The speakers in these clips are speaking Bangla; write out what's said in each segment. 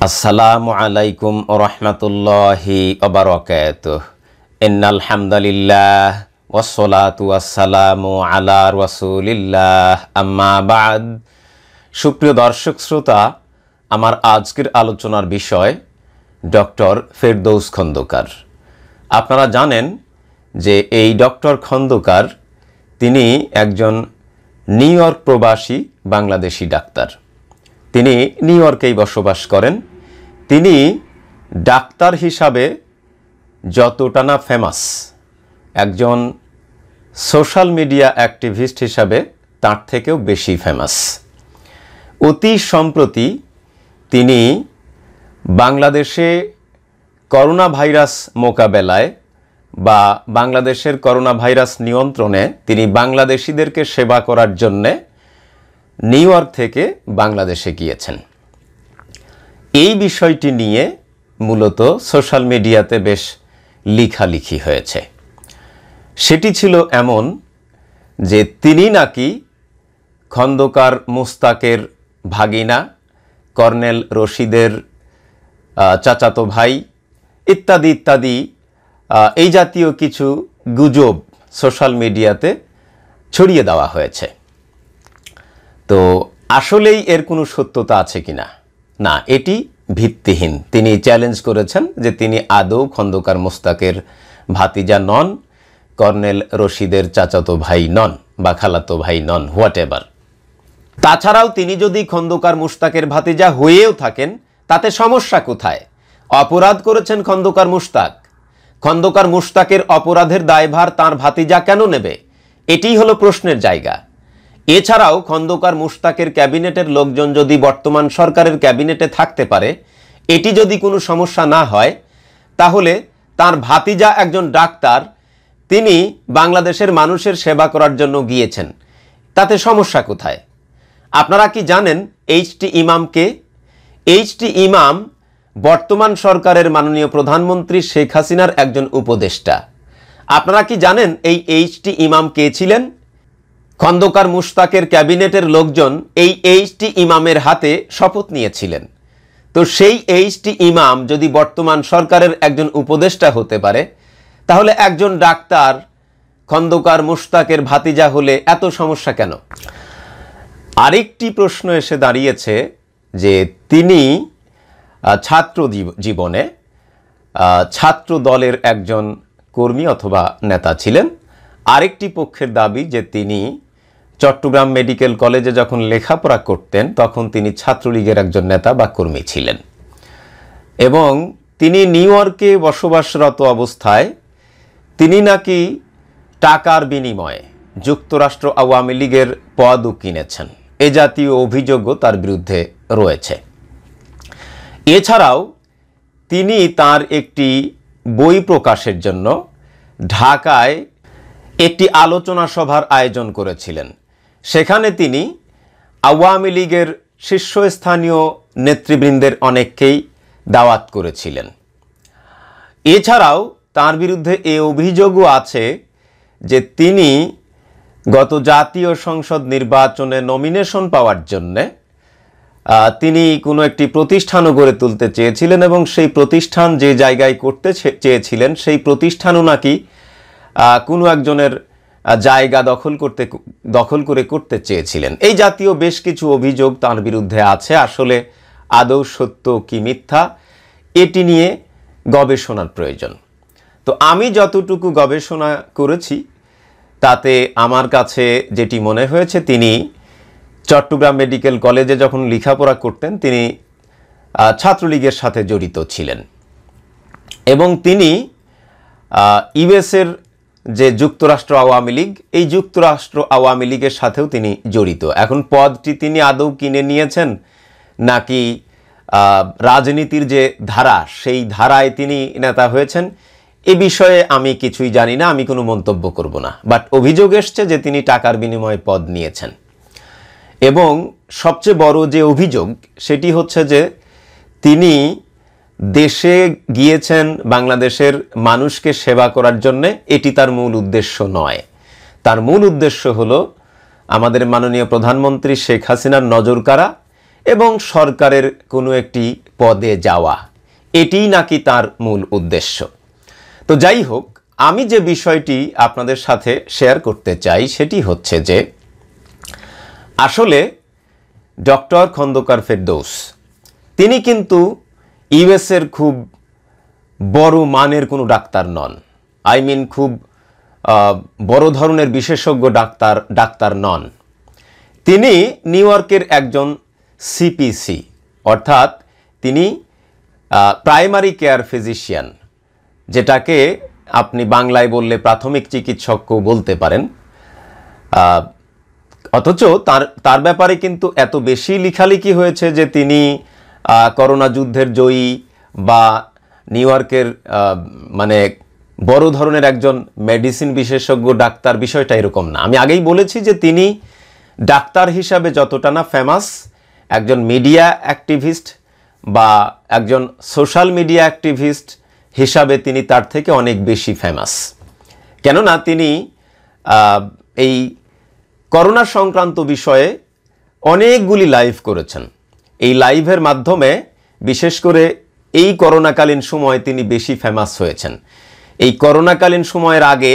আসসালামু আলাইকুম ওয়া রাহমাতুল্লাহি ওয়া বারাকাতুহু। ইন্নাল হামদালিল্লাহ ওয়াসসালাতু ওয়াসসালামু আলা রাসূলিল্লাহ, আম্মা বা'দ। সুপ্রিয় দর্শক শ্রোতা, আমার আজকের আলোচনার বিষয় ডক্টর ফেরদৌস খন্দকার। আপনারা জানেন যে এই ডক্টর খন্দকার তিনি একজন নিউ ইয়র্ক প্রবাসী বাংলাদেশি ডাক্তার। তিনি নিউ ইয়র্কেই বসবাস করেন। তিনি ডাক্তার হিসাবে যতটা না ফেমাস, একজন সোশ্যাল মিডিয়া অ্যাক্টিভিস্ট হিসাবে তার থেকেও বেশি ফেমাস। অতি সম্প্রতি তিনি বাংলাদেশে করোনা ভাইরাস মোকাবেলায় বা বাংলাদেশের করোনা ভাইরাস নিয়ন্ত্রণে তিনি বাংলাদেশিদেরকে সেবা করার জন্যে নিউ ইয়র্ক থেকে বাংলাদেশে গিয়েছেন। এই বিষয়টি নিয়ে মূলত সোশ্যাল মিডিয়াতে বেশ লেখালেখি হয়েছে। সেটি ছিল এমন যে তিনি নাকি খন্দকার মুস্তাকের ভাগিনা, কর্নেল রশিদের চাচাতো ভাই ইত্যাদি ইত্যাদি এই জাতীয় কিছু গুজব সোশ্যাল মিডিয়াতে ছড়িয়ে দেওয়া হয়েছে। তো আসলেই এর কোনো সত্যতা আছে কিনা? না, এটি ভিত্তিহীন। তিনি চ্যালেঞ্জ করেছেন যে তিনি আদৌ খন্দকার মুস্তাকের ভাতিজা নন, কর্নেল রশিদের চাচাতো ভাই নন বা খালাতো ভাই নন, হোয়াট এভার। তাছাড়াও তিনি যদি খন্দকার মুস্তাকের ভাতিজা হয়েও থাকেন, তাতে সমস্যা কোথায়? অপরাধ করেছেন খন্দকার মুস্তাক। খন্দকার মুস্তাকের অপরাধের দায়ভার তার ভাতিজা কেন নেবে? এটিই হলো প্রশ্নের জায়গা। এছাড়াও খন্দকার মুস্তাকের ক্যাবিনেটের লোকজন যদি বর্তমান সরকারের ক্যাবিনেটে থাকতে পারে, এটি যদি কোনো সমস্যা না হয়, তাহলে তার ভাতিজা একজন ডাক্তার, তিনি বাংলাদেশের মানুষের সেবা করার জন্য গিয়েছেন, তাতে সমস্যা কোথায়? আপনারা কি জানেন এইচ.টি. ইমামকে? এইচ.টি. ইমাম বর্তমান সরকারের মাননীয় প্রধানমন্ত্রী শেখ হাসিনার একজন উপদেষ্টা। আপনারা কি জানেন এই এইচ.টি. ইমাম কে ছিলেন? খন্দকার মুস্তাকের ক্যাবিনেটের লোকজন এই এইচ.টি. ইমামের হাতে শপথ নিয়েছিলেন। তো সেই এইচ.টি. ইমাম যদি বর্তমান সরকারের একজন উপদেষ্টা হতে পারে, তাহলে একজন ডাক্তার খন্দকার মুস্তাকের ভাতিজা হলে এত সমস্যা কেন? আরেকটি প্রশ্ন এসে দাঁড়িয়েছে যে তিনি ছাত্র জীবনে ছাত্র দলের একজন কর্মী অথবা নেতা ছিলেন। আরেকটি পক্ষের দাবি যে তিনি চট্টগ্রাম মেডিকেল কলেজে যখন লেখাপড়া করতেন তখন তিনি ছাত্রলীগের একজন নেতা বা কর্মী ছিলেন এবং তিনি নিউ ইয়র্কে বসবাসরত অবস্থায় তিনি নাকি টাকার বিনিময়ে যুক্তরাষ্ট্র আওয়ামী লীগের পদও কিনেছেন। এ জাতীয় অভিযোগও তার বিরুদ্ধে রয়েছে। এছাড়াও তিনি তার একটি বই প্রকাশের জন্য ঢাকায় একটি আলোচনা সভার আয়োজন করেছিলেন। সেখানে তিনি আওয়ামী লীগের শীর্ষস্থানীয় নেতৃবৃন্দের অনেককেই দাওয়াত করেছিলেন। এছাড়াও তার বিরুদ্ধে এই অভিযোগও আছে যে তিনি গত জাতীয় সংসদ নির্বাচনে নমিনেশন পাওয়ার জন্যে তিনি কোনো একটি প্রতিষ্ঠানও গড়ে তুলতে চেয়েছিলেন এবং সেই প্রতিষ্ঠান যে জায়গায় করতে চেয়েছিলেন সেই প্রতিষ্ঠানও নাকি কোনো একজনের জায়গা দখল করে করতে চেয়েছিলেন। এই জাতীয় বেশ কিছু অভিযোগ তার বিরুদ্ধে আছে। আসলে আদৌ সত্য কি মিথ্যা, এটি নিয়ে গবেষণার প্রয়োজন। তো আমি যতটুকু গবেষণা করেছি তাতে আমার কাছে যেটি মনে হয়েছে, তিনি চট্টগ্রাম মেডিকেল কলেজে যখন লেখাপড়া করতেন তিনি ছাত্রলীগের সাথে জড়িত ছিলেন এবং তিনি ইউএসের যে যুক্তরাষ্ট্র আওয়ামী লীগ, এই যুক্তরাষ্ট্র আওয়ামী লীগের সাথেও তিনি জড়িত। এখন পদটি তিনি আদৌ কিনে নিয়েছেন নাকি রাজনীতির যে ধারা সেই ধারায় তিনি নেতা হয়েছেন, এ বিষয়ে আমি কিছুই জানি না, আমি কোনো মন্তব্য করব না। বাট অভিযোগ এসছে যে তিনি টাকার বিনিময়ে পদ নিয়েছেন এবং সবচেয়ে বড় যে অভিযোগ সেটি হচ্ছে যে তিনি দেশে গিয়েছেন বাংলাদেশের মানুষকে সেবা করার জন্যে, এটি তার মূল উদ্দেশ্য নয়। তার মূল উদ্দেশ্য হলো আমাদের মাননীয় প্রধানমন্ত্রী শেখ হাসিনার নজর কাড়া এবং সরকারের কোনো একটি পদে যাওয়া, এটিই নাকি তার মূল উদ্দেশ্য। তো যাই হোক, আমি যে বিষয়টি আপনাদের সাথে শেয়ার করতে চাই সেটি হচ্ছে যে আসলে ডক্টর খন্দকার ফেরদৌস তিনি কিন্তু ইউএসের খুব বড় মানের কোনো ডাক্তার নন। খুব বড় ধরনের বিশেষজ্ঞ ডাক্তার নন। তিনি নিউ ইয়র্কের একজন সিপিসি, অর্থাৎ তিনি প্রাইমারি কেয়ার ফিজিশিয়ান, যেটাকে আপনি বাংলায় বললে প্রাথমিক চিকিৎসকও বলতে পারেন। অথচ তার ব্যাপারে কিন্তু এত বেশি লেখালেখি হয়েছে যে তিনি করোনা যুদ্ধের জয়ী বা নিউ ইয়র্কের মানে বড় ধরনের একজন মেডিসিন বিশেষজ্ঞ ডাক্তার, বিষয়টা এরকম না। আমি আগেই বলেছি যে তিনি ডাক্তার হিসাবে যতটা না ফেমাস, একজন মিডিয়া অ্যাক্টিভিস্ট বা একজন সোশ্যাল মিডিয়া অ্যাক্টিভিস্ট হিসাবে তিনি তার থেকে অনেক বেশি ফেমাস। কেননা তিনি এই করোনা সংক্রান্ত বিষয়ে অনেকগুলি লাইভ করেছেন। এই লাইভের মাধ্যমে বিশেষ করে এই করোনাকালীন সময়ে তিনি বেশি ফেমাস হয়েছেন। এই করোনাকালীন সময়ের আগে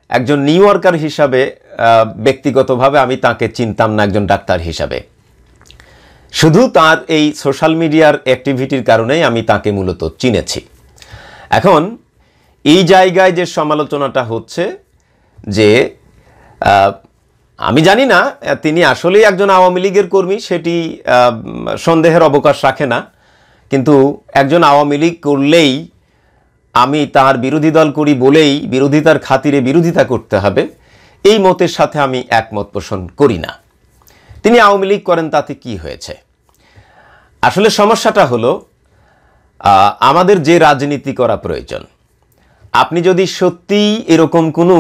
একজন নিউ ইয়র্কার হিসাবে ব্যক্তিগতভাবে আমি তাকে চিনতাম না একজন ডাক্তার হিসাবে। শুধু তার এই সোশ্যাল মিডিয়ার অ্যাক্টিভিটির কারণেই আমি তাকে মূলত চিনেছি। এখন এই জায়গায় যে সমালোচনাটা হচ্ছে যে আমি জানি না তিনি আসলেই একজন আওয়ামী লীগের কর্মী, সেটি সন্দেহের অবকাশ রাখে না। কিন্তু একজন আওয়ামী লীগ করলেই আমি তার বিরোধী দল করি বলেই বিরোধিতার খাতিরে বিরোধিতা করতে হবে, এই মতের সাথে আমি একমত পোষণ করি না। তিনি আওয়ামী লীগ করেন, তাতে কি হয়েছে? আসলে সমস্যাটা হলো আমাদের যে রাজনীতি করা প্রয়োজন, আপনি যদি সত্যিই এরকম কোনো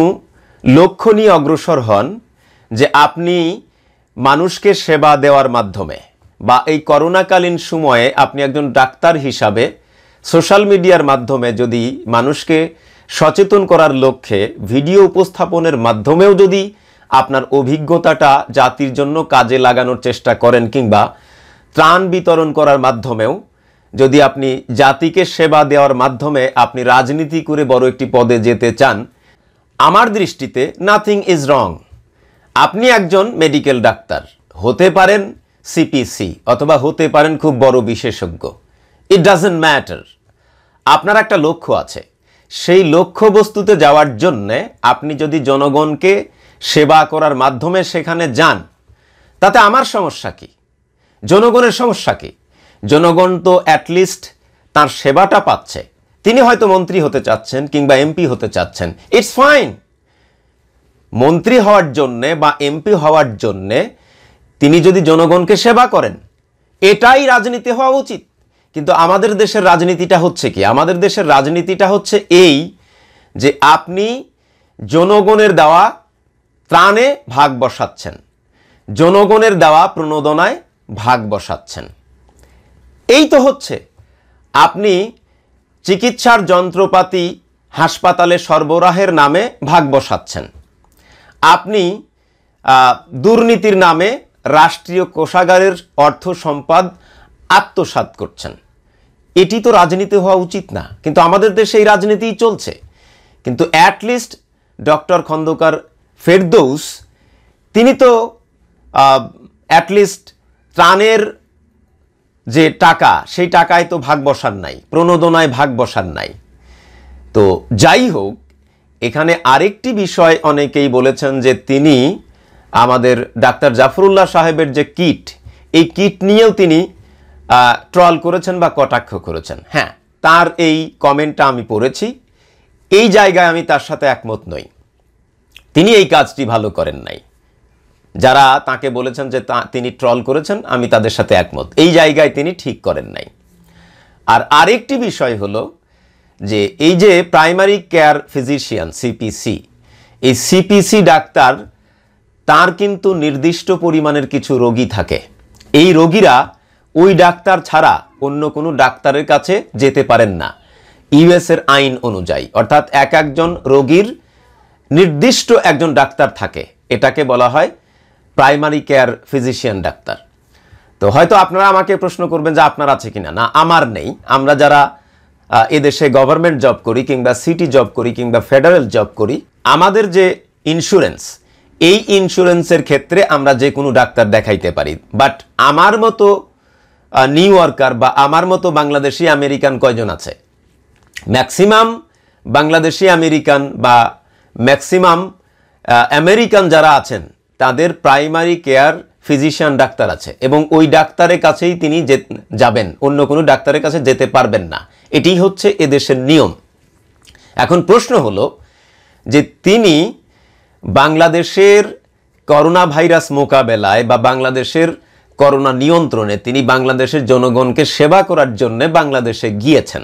লক্ষ্য নিয়ে অগ্রসর হন যে আপনি মানুষকে সেবা দেওয়ার মাধ্যমে বা এই করোনাকালীন সময়ে আপনি একজন ডাক্তার হিসাবে সোশ্যাল মিডিয়ার মাধ্যমে যদি মানুষকে সচেতন করার লক্ষ্যে ভিডিও উপস্থাপনের মাধ্যমেও যদি আপনার অভিজ্ঞতাটা জাতির জন্য কাজে লাগানোর চেষ্টা করেন, কিংবা ত্রাণ বিতরণ করার মাধ্যমেও যদি আপনি জাতিকে সেবা দেওয়ার মাধ্যমে আপনি রাজনীতি করে বড় একটি পদে যেতে চান, আমার দৃষ্টিতে নাথিং ইজ রং। আপনি একজন মেডিকেল ডাক্তার হতে পারেন, সিপিসি, অথবা হতে পারেন খুব বড় বিশেষজ্ঞ, ইট ডাজন্ট ম্যাটার। আপনার একটা লক্ষ্য আছে, সেই লক্ষ্যবস্তুতে যাওয়ার জন্যে আপনি যদি জনগণকে সেবা করার মাধ্যমে সেখানে যান, তাতে আমার সমস্যা কি? জনগণের সমস্যা কি? জনগণ তো অ্যাটলিস্ট তার সেবাটা পাচ্ছে। তিনি হয়তো মন্ত্রী হতে চাচ্ছেন কিংবা এমপি হতে চাচ্ছেন, ইটস ফাইন। মন্ত্রী হওয়ার জন্যে বা এমপি হওয়ার জন্যে তিনি যদি জনগণকে সেবা করেন, এটাই রাজনীতি হওয়া উচিত। কিন্তু আমাদের দেশের রাজনীতিটা হচ্ছে কি? আমাদের দেশের রাজনীতিটা হচ্ছে এই যে আপনি জনগণের দেওয়া ত্রাণে ভাগ বসাচ্ছেন, জনগণের দেওয়া প্রণোদনায় ভাগ বসাচ্ছেন। এই তো হচ্ছে, আপনি চিকিৎসার যন্ত্রপাতি হাসপাতালে সরবরাহের নামে ভাগ বসাচ্ছেন, আপনি দুর্নীতির নামে রাষ্ট্রীয় কোষাগারের অর্থ সম্পদ আত্মসাৎ করছেন। এটি তো রাজনীতি হওয়া উচিত না, কিন্তু আমাদের দেশে এই রাজনীতিই চলছে। কিন্তু অ্যাটলিস্ট ডক্টর খন্দকার ফেরদৌস তিনি তো অ্যাটলিস্ট ত্রাণের যে টাকা, সেই টাকায় তো ভাগ বসান নাই, প্রণোদনায় ভাগ বসান নাই। তো যাই হোক, এখানে আরেকটি বিষয় অনেকেই বলেছেন যে তিনি আমাদের ডাক্তার জাফরুল্লাহ সাহেবের যে কিট, এই কিট নিয়েও তিনি ট্রল করেছেন বা কটাক্ষ করেছেন। হ্যাঁ, তার এই কমেন্টটা আমি পড়েছি। এই জায়গায় আমি তার সাথে একমত নই। তিনি এই কাজটি ভালো করেন নাই। যারা তাকে বলেছেন যে তিনি ট্রল করেছেন, আমি তাদের সাথে একমত। এই জায়গায় তিনি ঠিক করেন নাই। আর আরেকটি বিষয় হলো যে এই যে প্রাইমারি কেয়ার ফিজিশিয়ান সিপিসি, এই সিপিসি ডাক্তার, তার কিন্তু নির্দিষ্ট পরিমাণের কিছু রোগী থাকে। এই রোগীরা ওই ডাক্তার ছাড়া অন্য কোনো ডাক্তারের কাছে যেতে পারেন না ইউএসের আইন অনুযায়ী। অর্থাৎ একজন রোগীর নির্দিষ্ট একজন ডাক্তার থাকে, এটাকে বলা হয় প্রাইমারি কেয়ার ফিজিশিয়ান ডাক্তার। তো হয়তো আপনারা আমাকে প্রশ্ন করবেন যে আপনার আছে কিনা। না, আমার নেই। আমরা যারা এদেশে গভর্নমেন্ট জব করি কিংবা সিটি জব করি কিংবা ফেডারেল জব করি, আমাদের যে ইন্স্যুরেন্স, এই ইন্স্যুরেন্সের ক্ষেত্রে আমরা যে কোনো ডাক্তার দেখাইতে পারি। বাট আমার মতো নিউ ইয়র্কার বা আমার মতো বাংলাদেশি আমেরিকান কয়জন আছে? ম্যাক্সিমাম বাংলাদেশি আমেরিকান বা ম্যাক্সিমাম আমেরিকান যারা আছেন তাদের প্রাইমারি কেয়ার ফিজিশিয়ান ডাক্তার আছে, এবং ওই ডাক্তারের কাছেই তিনি যাবেন, অন্য কোনো ডাক্তারের কাছে যেতে পারবেন না। এটি হচ্ছে এদেশের নিয়ম। এখন প্রশ্ন হলো যে তিনি বাংলাদেশের করোনা ভাইরাস মোকাবেলায় বা বাংলাদেশের করোনা নিয়ন্ত্রণে তিনি বাংলাদেশের জনগণকে সেবা করার জন্য বাংলাদেশে গিয়েছেন।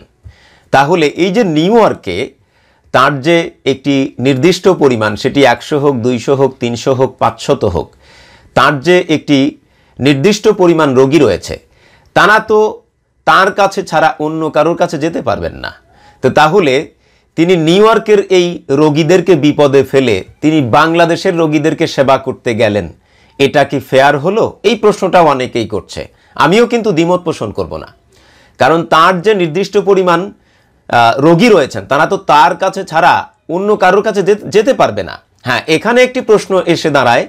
তাহলে এই যে নিউ ইয়র্কে তার যে একটি নির্দিষ্ট পরিমাণ, সেটি 100 হোক, 200 হোক, 300 হোক, 500 হোক, তার যে একটি নির্দিষ্ট পরিমাণ রোগী রয়েছে, তারা তো তার কাছে ছাড়া অন্য কারোর কাছে যেতে পারবেন না। তো তাহলে তিনি নিউ ইয়র্কের এই রোগীদেরকে বিপদে ফেলে তিনি বাংলাদেশের রোগীদেরকে সেবা করতে গেলেন, এটা কি ফেয়ার হলো? এই প্রশ্নটা অনেকেই করছে। আমিও কিন্তু দ্বিমত পোষণ করব না, কারণ তার যে নির্দিষ্ট পরিমাণ রোগী রয়েছেন তারা তো তার কাছে ছাড়া অন্য কারোর কাছে যেতে পারবে না। হ্যাঁ, এখানে একটি প্রশ্ন এসে দাঁড়ায়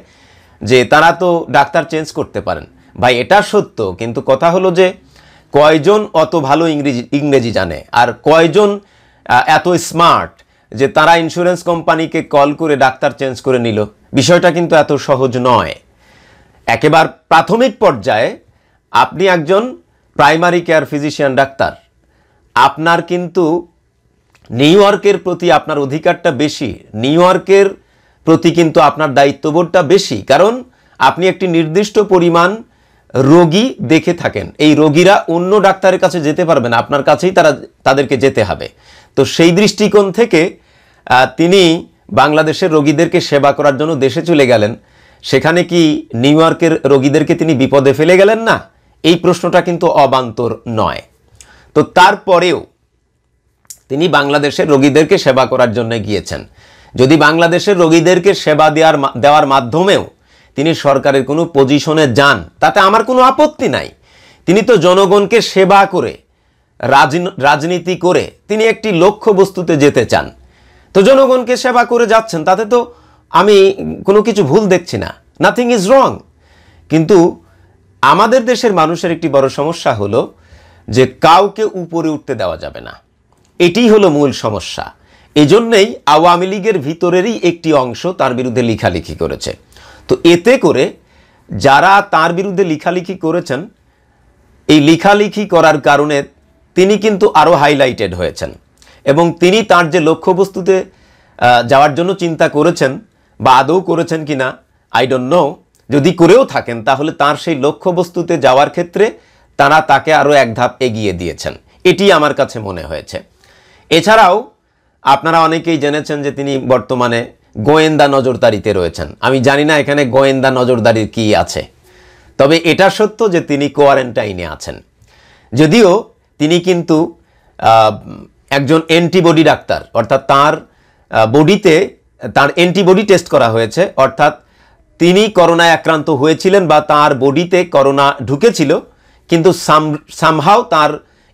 যে তারা তো ডাক্তার চেঞ্জ করতে পারেন। ভাই, এটা সত্য, কিন্তু কথা হলো যে কয়জন অত ভালো ইংরেজি জানে আর কয়জন এত স্মার্ট যে তারা ইন্স্যুরেন্স কোম্পানিকে কল করে ডাক্তার চেঞ্জ করে নিল? বিষয়টা কিন্তু এত সহজ নয়। একেবারে প্রাথমিক পর্যায়ে আপনি একজন প্রাইমারি কেয়ার ফিজিশিয়ান ডাক্তার, আপনার কিন্তু নিউ ইয়র্কের প্রতি আপনার অধিকারটা বেশি, নিউ ইয়র্কের প্রতি কিন্তু আপনার দায়িত্ববোধটা বেশি, কারণ আপনি একটি নির্দিষ্ট পরিমাণ রোগী দেখে থাকেন। এই রোগীরা অন্য ডাক্তারের কাছে যেতে পারবে না, আপনার কাছেই তাদেরকে যেতে হবে। তো সেই দৃষ্টিকোণ থেকে তিনি বাংলাদেশের রোগীদেরকে সেবা করার জন্য দেশে চলে গেলেন। সেখানে কি নিউ ইয়র্কের রোগীদেরকে তিনি বিপদে ফেলে গেলেন না? এই প্রশ্নটা কিন্তু অবান্তর নয়। তো তারপরেও তিনি বাংলাদেশের রোগীদেরকে সেবা করার জন্য গিয়েছেন। যদি বাংলাদেশের রোগীদেরকে সেবা দেওয়ার মাধ্যমেও তিনি সরকারের কোনো পজিশনে যান, তাতে আমার কোনো আপত্তি নাই। তিনি তো জনগণকে সেবা করে, রাজনীতি করে তিনি একটি লক্ষ্যবস্তুতে যেতে চান। তো জনগণকে সেবা করে যাচ্ছেন, তাতে তো আমি কোনো কিছু ভুল দেখছি না, নাথিং ইজ রং। কিন্তু আমাদের দেশের মানুষের একটি বড় সমস্যা হলো যে কাউকে উপরে উঠতে দেওয়া যাবে না, এটি হলো মূল সমস্যা। এই জন্যেই আওয়ামী লীগের ভিতরেরই একটি অংশ তার বিরুদ্ধে লেখালেখি করেছে। তো এতে করে যারা তার বিরুদ্ধে লেখালেখি করেছেন, এই লেখালেখি করার কারণে তিনি কিন্তু আরও হাইলাইটেড হয়েছেন, এবং তিনি তার যে লক্ষ্যবস্তুতে যাওয়ার জন্য চিন্তা করেছেন বা আদৌ করেছেন কিনা আই ডোন্ট নো, যদি করেও থাকেন তাহলে তার সেই লক্ষ্যবস্তুতে যাওয়ার ক্ষেত্রে তারা তাকে আরও এক ধাপ এগিয়ে দিয়েছেন, এটি আমার কাছে মনে হয়েছে। এছাড়াও আপনারা অনেকেই জেনেছেন যে তিনি বর্তমানে গোয়েন্দা নজরদারিতে রয়েছেন। আমি জানি না এখানে গোয়েন্দা নজরদারির কি আছে, তবে এটা সত্য যে তিনি কোয়ারেন্টাইনে আছেন। যদিও তিনি কিন্তু একজন অ্যান্টিবডি ডাক্তার, অর্থাৎ তার বডিতে তার অ্যান্টিবডি টেস্ট করা হয়েছে, অর্থাৎ তিনি করোনায় আক্রান্ত হয়েছিলেন বা তার বডিতে করোনা ঢুকেছিল, কিন্তু সামহাও তার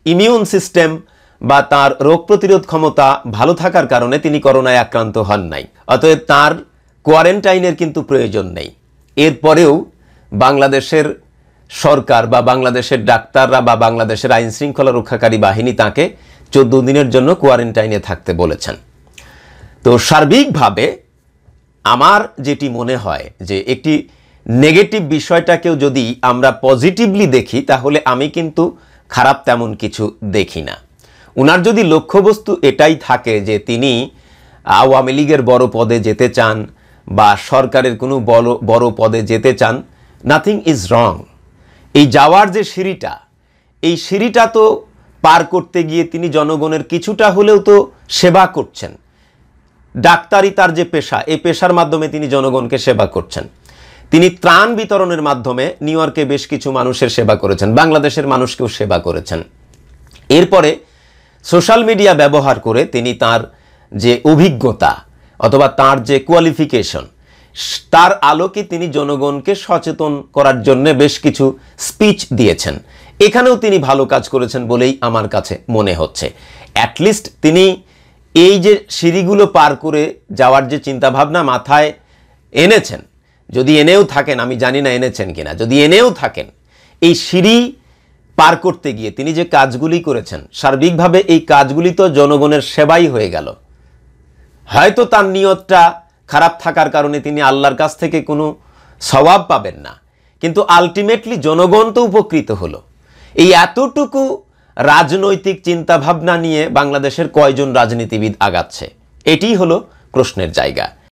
ইমিউন সিস্টেম বা তার রোগ প্রতিরোধ ক্ষমতা ভালো থাকার কারণে তিনি করোনায় আক্রান্ত হন নাই। অতএব তার কোয়ারেন্টাইনের কিন্তু প্রয়োজন নেই। এরপরেও বাংলাদেশের সরকার বা বাংলাদেশের ডাক্তাররা বা বাংলাদেশের আইন শৃঙ্খলা রক্ষাকারী বাহিনী তাকে 14 দিনের জন্য কোয়ারেন্টাইনে থাকতে বলেছেন। তো সার্বিকভাবে আমার যেটি মনে হয় যে একটি নেগেটিভ বিষয়টাকেও যদি আমরা পজিটিভলি দেখি, তাহলে আমি কিন্তু খারাপ তেমন কিছু দেখি না। উনার যদি লক্ষ্যবস্তু এটাই থাকে যে তিনি আওয়ামী লীগের বড় পদে যেতে চান বা সরকারের কোনো বড় পদে যেতে চান, নাথিং ইজ রং। এই যাওয়ার যে সিঁড়িটা, এই সিঁড়িটা তো পার করতে গিয়ে তিনি জনগণের কিছুটা হলেও তো সেবা করছেন। ডাক্তারি তার যে পেশা, এই পেশার মাধ্যমে তিনি জনগণকে সেবা করছেন। তিনি ত্রাণ বিতরণের মাধ্যমে নিউ ইয়র্কে বেশ কিছু মানুষের সেবা করেছেন, বাংলাদেশের মানুষকেও সেবা করেছেন। এরপরে সোশ্যাল মিডিয়া ব্যবহার করে তিনি তার যে অভিজ্ঞতা অথবা তার যে কোয়ালিফিকেশন, তার আলোকে তিনি জনগণকে সচেতন করার জন্য বেশ কিছু স্পিচ দিয়েছেন। এখানেও তিনি ভালো কাজ করেছেন বলেই আমার কাছে মনে হচ্ছে। অ্যাটলিস্ট তিনি এই যে সিঁড়িগুলো পার করে যাওয়ার যে চিন্তাভাবনা মাথায় এনেছেন, যদি এনেও থাকেন, আমি জানি না এনেছেন কিনা, যদি এনেও থাকেন, এই সিঁড়ি পার করতে গিয়ে তিনি যে কাজগুলি করেছেন, সার্বিকভাবে এই কাজগুলি তো জনগণের সেবাই হয়ে গেল। হয়তো তার নিয়তটা খারাপ থাকার কারণে তিনি আল্লাহর কাছ থেকে কোনো সওয়াব পাবেন না, কিন্তু আলটিমেটলি জনগণ তো উপকৃত হলো। এই এতটুকু রাজনৈতিক চিন্তাভাবনা নিয়ে বাংলাদেশের কয়জন রাজনীতিবিদ আগাচ্ছে, এটিই হলো প্রশ্নের জায়গা।